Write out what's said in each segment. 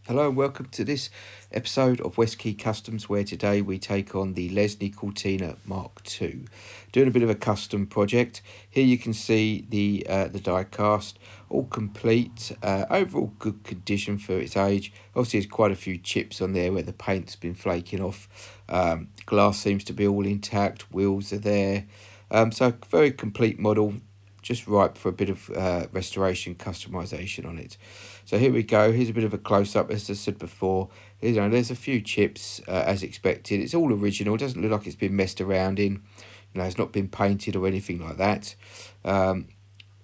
Hello and welcome to this episode of West Key Customs, where today we take on the Lesney Cortina Mk2. Doing a bit of a custom project. Here you can see the die cast, all complete, overall good condition for its age. Obviously there's quite a few chips on there where the paint's been flaking off. Glass seems to be all intact, wheels are there. So very complete model, just ripe for a bit of restoration customization on it. So here we go. Here's a bit of a close-up. As I said before, there's a few chips as expected. It's all original. It doesn't look like it's been messed around in. It's not been painted or anything like that. Um,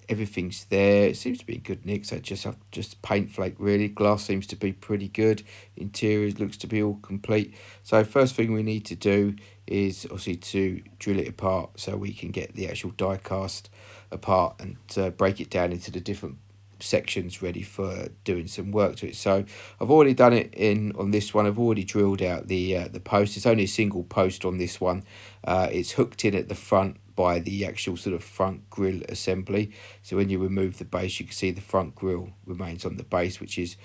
Everything's there. It seems to be in good nick. So just paint flake really. Glass seems to be pretty good. Interior looks to be all complete. So first thing we need to do is obviously to drill it apart so we can get the actual die cast apart and break it down into the different sections ready for doing some work to it. So I've already done it on this one. I've already drilled out the post. It's only a single post on this one. It's hooked in at the front by the actual sort of front grille assembly. So when you remove the base, you can see the front grille remains on the base, which is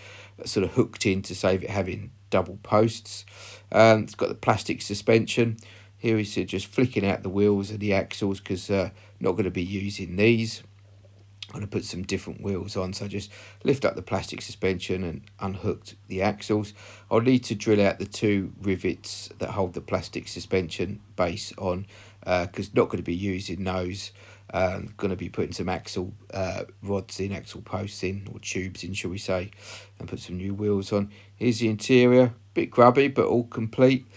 sort of hooked in to save it having double posts. It's got the plastic suspension. Here is just flicking out the wheels and the axles because not going to be using these. I'm going to put some different wheels on, so just lift up the plastic suspension and unhooked the axles. I'll need to drill out the two rivets that hold the plastic suspension base on, because not going to be using those. Going to be putting some axle rods in, axle posts in, or tubes in, shall we say, and put some new wheels on. Here's the interior, bit grubby but all complete.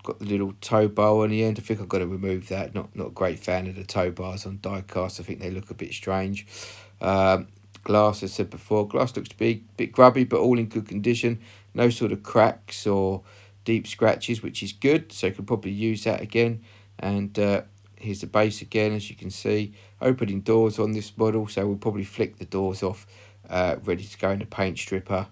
Got the little tow bar on the end. I think I've got to remove that. Not a great fan of the tow bars on die cast. I think they look a bit strange. Glass, as I said before, glass looks to be a bit grubby but all in good condition. No sort of cracks or deep scratches, which is good. So I could probably use that again. And here's the base again, as you can see. Opening doors on this model, so we'll probably flick the doors off, ready to go in the paint stripper.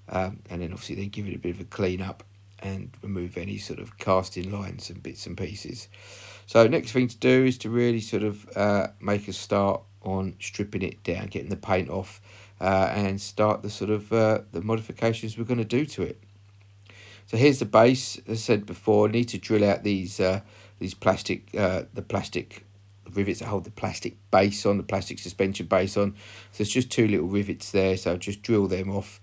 And then obviously then give it a bit of a clean up and remove any sort of casting lines and bits and pieces. So next thing to do is to really sort of make a start on stripping it down, getting the paint off, and start the sort of the modifications we're going to do to it. So here's the base. As I said before, I need to drill out these plastic the plastic rivets that hold the plastic base on, the plastic suspension base on. So it's just two little rivets there, so I'll just drill them off.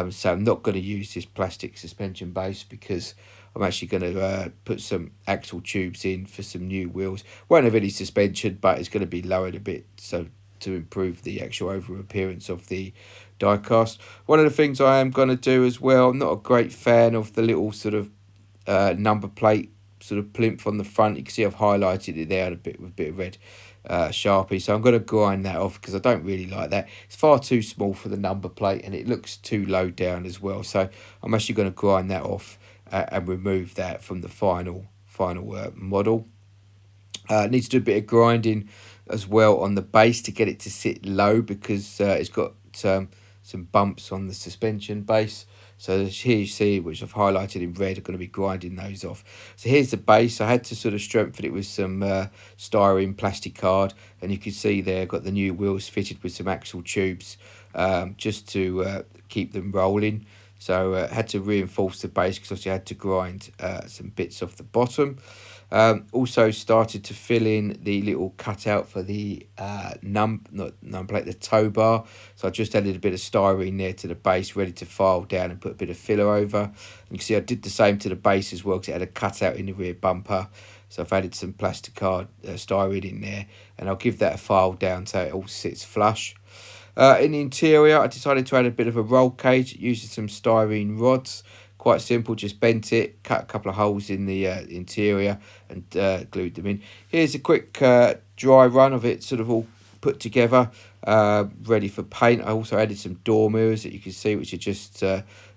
So I'm not going to use this plastic suspension base because I'm actually going to put some axle tubes in for some new wheels. Won't have any suspension, but it's going to be lowered a bit so to improve the actual overall appearance of the die cast. One of the things I am going to do as well, I'm not a great fan of the little sort of number plate sort of plinth on the front. You can see I've highlighted it there with a bit of red Sharpie, so I'm going to grind that off because I don't really like that. It's far too small for the number plate and it looks too low down as well, so I'm actually going to grind that off and remove that from the final model. Need to do a bit of grinding as well on the base to get it to sit low because it's got some bumps on the suspension base. So here you see, which I've highlighted in red, I'm going to be grinding those off. So here's the base. I had to sort of strengthen it with some styrene plastic card. And you can see there, I've got the new wheels fitted with some axle tubes just to keep them rolling. So I had to reinforce the base because obviously I had to grind some bits off the bottom. Also started to fill in the little cutout for the the tow bar. So I just added a bit of styrene there to the base, ready to file down and put a bit of filler over. And you can see I did the same to the base as well because it had a cutout in the rear bumper. So I've added some plastic card styrene in there, and I'll give that a file down so it all sits flush. In the interior, I decided to add a bit of a roll cage using some styrene rods. Quite simple, just bent it, cut a couple of holes in the interior and glued them in. Here's a quick dry run of it, sort of all put together, ready for paint. I also added some door mirrors that you can see, which are just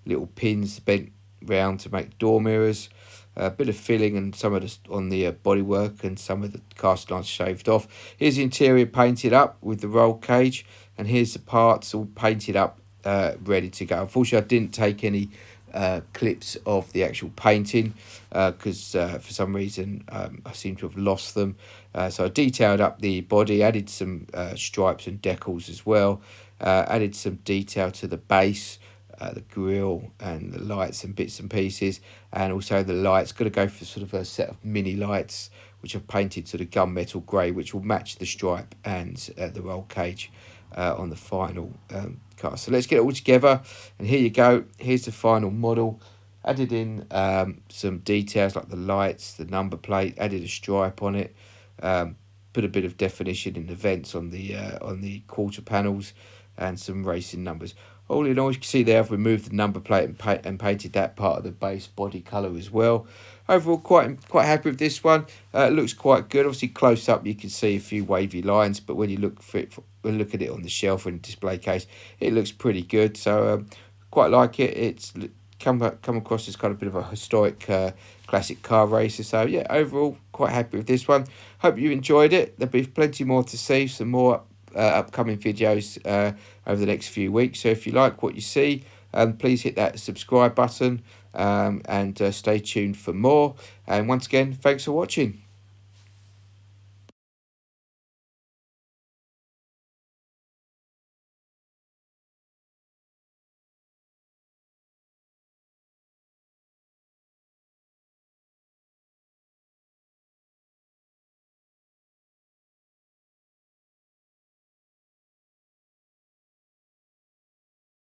little pins bent round to make door mirrors. A bit of filling and some of the on the bodywork and some of the cast lines shaved off. Here's the interior painted up with the roll cage, and here's the parts all painted up, ready to go. Unfortunately, I didn't take any clips of the actual painting because for some reason I seem to have lost them. So I detailed up the body, added some stripes and decals as well, added some detail to the base, the grille and the lights and bits and pieces, and also the lights. Got to go for sort of a set of mini lights which I've painted sort of gunmetal grey, which will match the stripe and the roll cage on the final car. So let's get it all together, and here you go. Here's the final model. Added in some details like the lights, the number plate, added a stripe on it, put a bit of definition in the vents on the quarter panels, and some racing numbers. All in all, you can see there I've removed the number plate and painted that part of the base body colour as well. Overall, quite happy with this one. It looks quite good. Obviously, close up you can see a few wavy lines, but when you look at it on the shelf and display case, it looks pretty good. So quite like it. It's come across as kind of a bit of a historic classic car racer. So yeah, overall quite happy with this one. Hope you enjoyed it. There'll be plenty more to see, some more upcoming videos over the next few weeks. So if you like what you see, please hit that subscribe button and stay tuned for more. And once again, thanks for watching.